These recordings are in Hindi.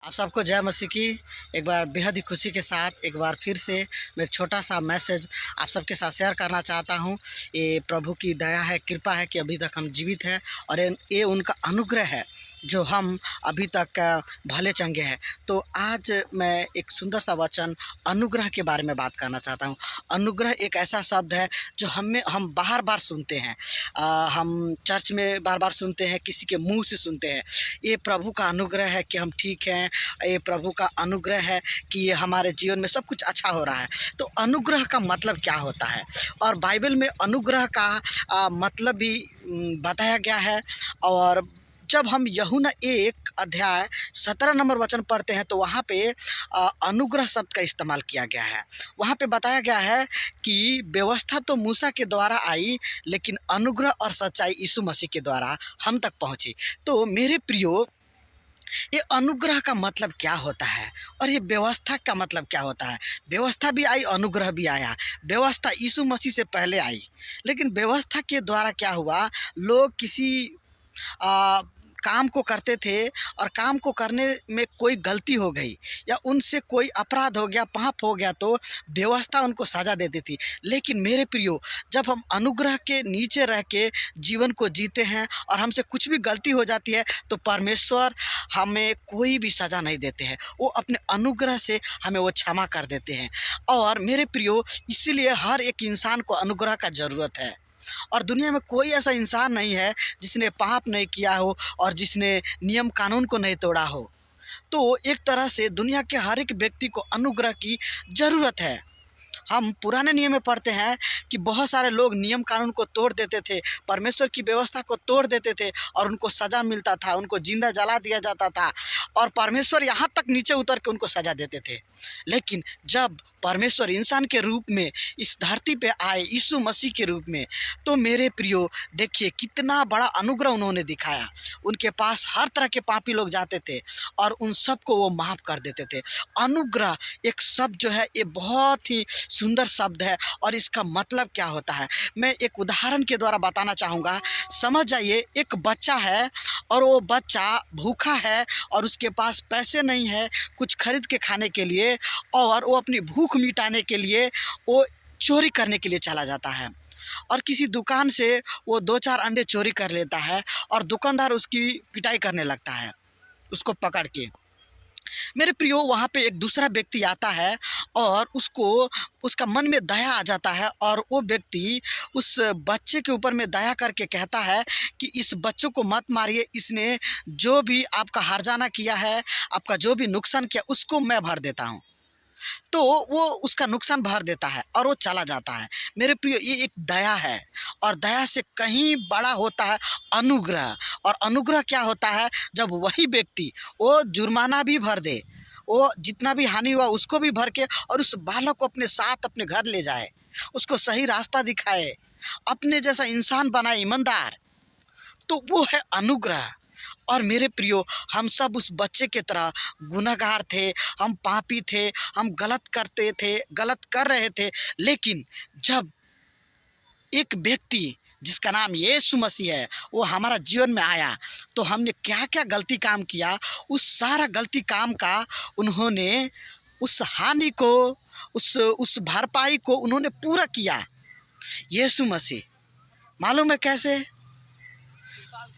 आप सबको जय मसीह की। एक बार बेहद ही खुशी के साथ एक बार फिर से मैं एक छोटा सा मैसेज आप सबके साथ शेयर करना चाहता हूं। ये प्रभु की दया है, कृपा है कि अभी तक हम जीवित हैं और ये उनका अनुग्रह है जो हम अभी तक भले चंगे हैं। तो आज मैं एक सुंदर सा वचन अनुग्रह के बारे में बात करना चाहता हूं। अनुग्रह एक ऐसा शब्द है जो हम बार बार सुनते हैं। हम चर्च में बार बार सुनते हैं, किसी के मुंह से सुनते हैं। ये प्रभु का अनुग्रह है कि हम ठीक हैं, ये प्रभु का अनुग्रह है कि ये हमारे जीवन में सब कुछ अच्छा हो रहा है। तो अनुग्रह का मतलब क्या होता है, और बाइबल में अनुग्रह का मतलब भी बताया गया है। और जब हम यूहन्ना 1 अध्याय 17 नंबर वचन पढ़ते हैं तो वहाँ पे अनुग्रह शब्द का इस्तेमाल किया गया है। वहाँ पे बताया गया है कि व्यवस्था तो मूसा के द्वारा आई, लेकिन अनुग्रह और सच्चाई यीशु मसीह के द्वारा हम तक पहुँची। तो मेरे प्रियो, ये अनुग्रह का मतलब क्या होता है और ये व्यवस्था का मतलब क्या होता है। व्यवस्था भी आई, अनुग्रह भी आया। व्यवस्था यीशु मसीह से पहले आई, लेकिन व्यवस्था के द्वारा क्या हुआ, लोग किसी काम को करते थे और काम को करने में कोई गलती हो गई या उनसे कोई अपराध हो गया, पाप हो गया, तो व्यवस्था उनको सज़ा देती थी। लेकिन मेरे प्रियो, जब हम अनुग्रह के नीचे रह के जीवन को जीते हैं और हमसे कुछ भी गलती हो जाती है तो परमेश्वर हमें कोई भी सज़ा नहीं देते हैं, वो अपने अनुग्रह से हमें वो क्षमा कर देते हैं। और मेरे प्रियो, इसीलिए हर एक इंसान को अनुग्रह का ज़रूरत है। और दुनिया में कोई ऐसा इंसान नहीं है जिसने पाप नहीं किया हो और जिसने नियम कानून को नहीं तोड़ा हो। तो एक तरह से दुनिया के हर एक व्यक्ति को अनुग्रह की ज़रूरत है। हम पुराने नियम में पढ़ते हैं कि बहुत सारे लोग नियम कानून को तोड़ देते थे, परमेश्वर की व्यवस्था को तोड़ देते थे और उनको सज़ा मिलता था, उनको जिंदा जला दिया जाता था और परमेश्वर यहाँ तक नीचे उतर के उनको सज़ा देते थे। लेकिन जब परमेश्वर इंसान के रूप में इस धरती पे आए, यीशु मसीह के रूप में, तो मेरे प्रियो देखिए कितना बड़ा अनुग्रह उन्होंने दिखाया। उनके पास हर तरह के पापी लोग जाते थे और उन सबको वो माफ़ कर देते थे। अनुग्रह एक शब्द जो है, ये बहुत ही सुंदर शब्द है और इसका मतलब क्या होता है मैं एक उदाहरण के द्वारा बताना चाहूँगा। समझ जाइए, एक बच्चा है और वो बच्चा भूखा है और उसके पास पैसे नहीं है कुछ खरीद के खाने के लिए, और वो अपनी भूख मिटाने के लिए वो चोरी करने के लिए चला जाता है और किसी दुकान से वो 2-4 अंडे चोरी कर लेता है और दुकानदार उसकी पिटाई करने लगता है उसको पकड़ के। मेरे प्रियो, वहाँ पे एक दूसरा व्यक्ति आता है और उसका मन में दया आ जाता है और वो व्यक्ति उस बच्चे के ऊपर में दया करके कहता है कि इस बच्चों को मत मारिए, इसने जो भी आपका हर्जाना किया है, आपका जो भी नुकसान किया, उसको मैं भर देता हूँ। तो वो उसका नुकसान भर देता है और वो चला जाता है। मेरे प्रिय, ये एक दया है और दया से कहीं बड़ा होता है अनुग्रह। और अनुग्रह क्या होता है, जब वही व्यक्ति वो जुर्माना भी भर दे, वो जितना भी हानि हुआ उसको भी भर के और उस बालक को अपने साथ अपने घर ले जाए, उसको सही रास्ता दिखाए, अपने जैसा इंसान बनाए, ईमानदार, तो वो है अनुग्रह। और मेरे प्रियो, हम सब उस बच्चे के तरह गुनहगार थे, हम पापी थे, हम गलत करते थे, गलत कर रहे थे। लेकिन जब एक व्यक्ति जिसका नाम यीशु मसीह है वो हमारा जीवन में आया, तो हमने क्या क्या गलती काम किया, उस सारा गलती काम का उन्होंने उस हानि को, उस भरपाई को उन्होंने पूरा किया। यीशु मसीह, मालूम है कैसे?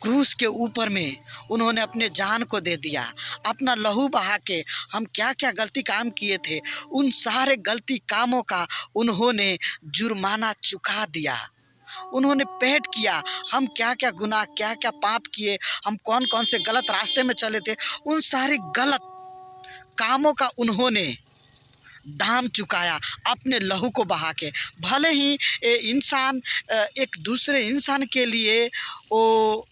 क्रूस के ऊपर में उन्होंने अपने जान को दे दिया, अपना लहू बहा के। हम क्या क्या गलती काम किए थे, उन सारे गलती कामों का उन्होंने जुर्माना चुका दिया, उन्होंने पेड किया। हम क्या क्या गुनाह, क्या क्या पाप किए, हम कौन कौन से गलत रास्ते में चले थे, उन सारे गलत कामों का उन्होंने दाम चुकाया अपने लहू को बहा के। भले ही इंसान एक दूसरे इंसान के लिए वो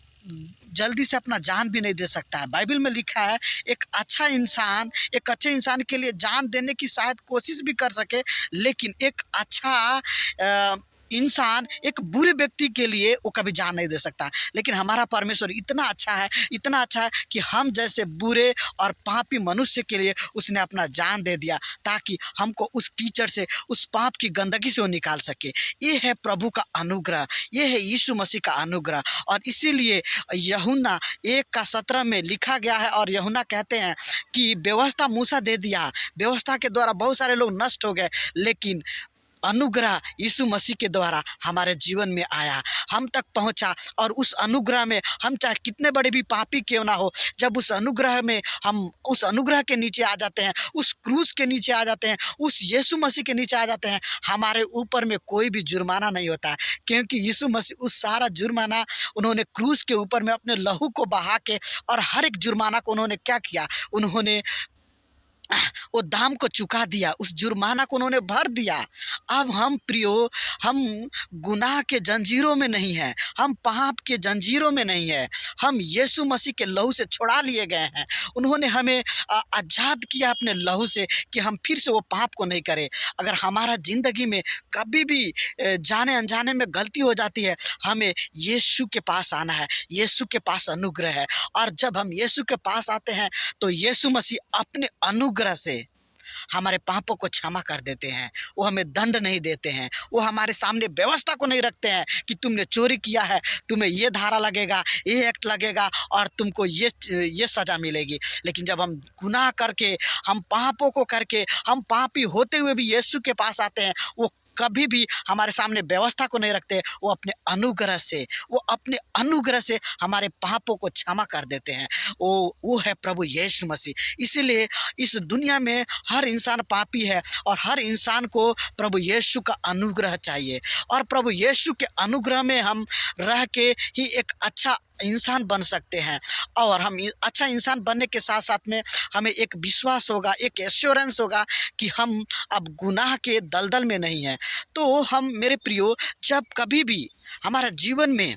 जल्दी से अपना जान भी नहीं दे सकता है। बाइबल में लिखा है एक अच्छा इंसान एक अच्छे इंसान के लिए जान देने की शायद कोशिश भी कर सके, लेकिन एक अच्छा इंसान एक बुरे व्यक्ति के लिए वो कभी जान नहीं दे सकता, लेकिन हमारा परमेश्वर इतना अच्छा है, इतना अच्छा है कि हम जैसे बुरे और पापी मनुष्य के लिए उसने अपना जान दे दिया, ताकि हमको उस कीचड़ से, उस पाप की गंदगी से वो निकाल सके। ये है प्रभु का अनुग्रह, ये है यीशु मसीह का अनुग्रह। और इसीलिए यूहन्ना 1:17 में लिखा गया है, और यूहन्ना कहते हैं कि व्यवस्था मूसा दे दिया, व्यवस्था के द्वारा बहुत सारे लोग नष्ट हो गए, लेकिन अनुग्रह यीशु मसीह के द्वारा हमारे जीवन में आया, हम तक पहुंचा। और उस अनुग्रह में हम चाहे कितने बड़े भी पापी क्यों ना हो, जब उस अनुग्रह में हम उस अनुग्रह के नीचे आ जाते हैं, उस क्रूस के नीचे आ जाते हैं, उस यीशु मसीह के नीचे आ जाते हैं, हमारे ऊपर में कोई भी जुर्माना नहीं होता है, क्योंकि यीशु मसीह उस सारा जुर्माना उन्होंने क्रूस के ऊपर में अपने लहू को बहा के, और हर एक जुर्माना को उन्होंने क्या किया, उन्होंने वो दाम को चुका दिया, उस जुर्माना को उन्होंने भर दिया। अब हम प्रियो, हम गुनाह के जंजीरों में नहीं हैं, हम पाप के जंजीरों में नहीं है, हम यीशु मसीह के लहू से छुड़ा लिए गए हैं। उन्होंने हमें आज़ाद किया अपने लहू से, कि हम फिर से वो पाप को नहीं करें। अगर हमारा ज़िंदगी में कभी भी जाने अनजाने में गलती हो जाती है, हमें यीशु के पास आना है, यीशु के पास अनुग्रह है। और जब हम यीशु के पास आते हैं, तो यीशु मसीह अपने अनुग्रह से हमारे पापों को क्षमा कर देते हैं। वो हमें दंड नहीं देते हैं, वो हमारे सामने व्यवस्था को नहीं रखते हैं कि तुमने चोरी किया है, तुम्हें ये धारा लगेगा, ये एक्ट लगेगा, और तुमको ये सज़ा मिलेगी। लेकिन जब हम गुनाह करके, हम पापों को करके, हम पापी होते हुए भी यीशु के पास आते हैं, वो कभी भी हमारे सामने व्यवस्था को नहीं रखते। वो अपने अनुग्रह से, वो अपने अनुग्रह से हमारे पापों को क्षमा कर देते हैं। वो है प्रभु यीशु मसीह। इसीलिए इस दुनिया में हर इंसान पापी है, और हर इंसान को प्रभु यीशु का अनुग्रह चाहिए। और प्रभु यीशु के अनुग्रह में हम रह के ही एक अच्छा इंसान बन सकते हैं। और हम अच्छा इंसान बनने के साथ साथ में हमें एक विश्वास होगा, एक एश्योरेंस होगा कि हम अब गुनाह के दलदल में नहीं हैं। तो हम मेरे प्रियो, जब कभी भी हमारा जीवन में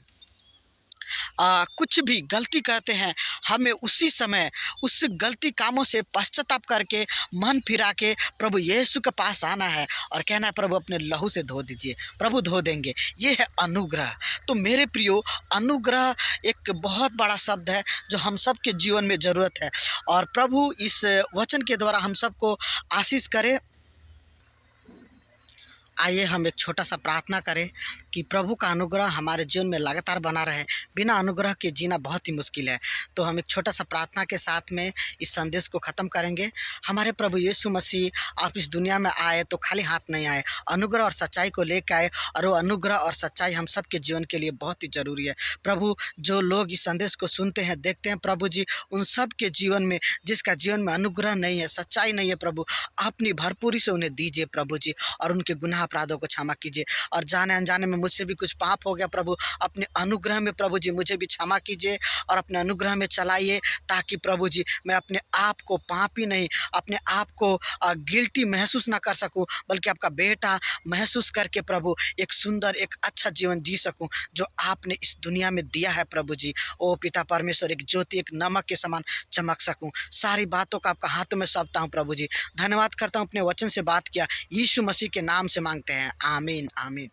कुछ भी गलती करते हैं, हमें उसी समय उस गलती कामों से पश्चाताप करके, मन फिरा के प्रभु यीशु के पास आना है और कहना है, प्रभु अपने लहू से धो दीजिए। प्रभु धो देंगे। ये है अनुग्रह। तो मेरे प्रियो, अनुग्रह एक बहुत बड़ा शब्द है जो हम सब के जीवन में ज़रूरत है, और प्रभु इस वचन के द्वारा हम सबको आशीष करे। आइए हम एक छोटा सा प्रार्थना करें कि प्रभु का अनुग्रह हमारे जीवन में लगातार बना रहे। बिना अनुग्रह के जीना बहुत ही मुश्किल है। तो हम एक छोटा सा प्रार्थना के साथ में इस संदेश को ख़त्म करेंगे। हमारे प्रभु यीशु मसीह, आप इस दुनिया में आए तो खाली हाथ नहीं आए, अनुग्रह और सच्चाई को लेकर आए, और वो अनुग्रह और सच्चाई हम सब के जीवन के लिए बहुत ही ज़रूरी है। प्रभु, जो लोग इस संदेश को सुनते हैं, देखते हैं, प्रभु जी, उन सब के जीवन में जिसका जीवन में अनुग्रह नहीं है, सच्चाई नहीं है, प्रभु अपनी भरपूरी से उन्हें दीजिए प्रभु जी, और उनके गुनाह अपराधों को क्षमा कीजिए। और जाने अनजाने में मुझसे भी कुछ पाप हो गया प्रभु, अपने अनुग्रह में प्रभु जी मुझे भी क्षमा कीजिए, और अपने अनुग्रह में चलाइए, ताकि प्रभु जी मैं अपने आप को पापी नहीं, अपने आप को गिल्टी महसूस ना कर सकूं, बल्कि आपका बेटा महसूस करके प्रभु एक सुंदर, एक अच्छा जीवन जी सकूं जो आपने इस दुनिया में दिया है प्रभु जी। ओ पिता परमेश्वर, एक ज्योति, एक नमक के समान चमक सकूं। सारी बातों का आपका हाथों में सौंपता हूं प्रभु जी। धन्यवाद करता हूं, अपने वचन से बात किया, यीशु मसीह के नाम से मांगते हैं, आमीन आमीन।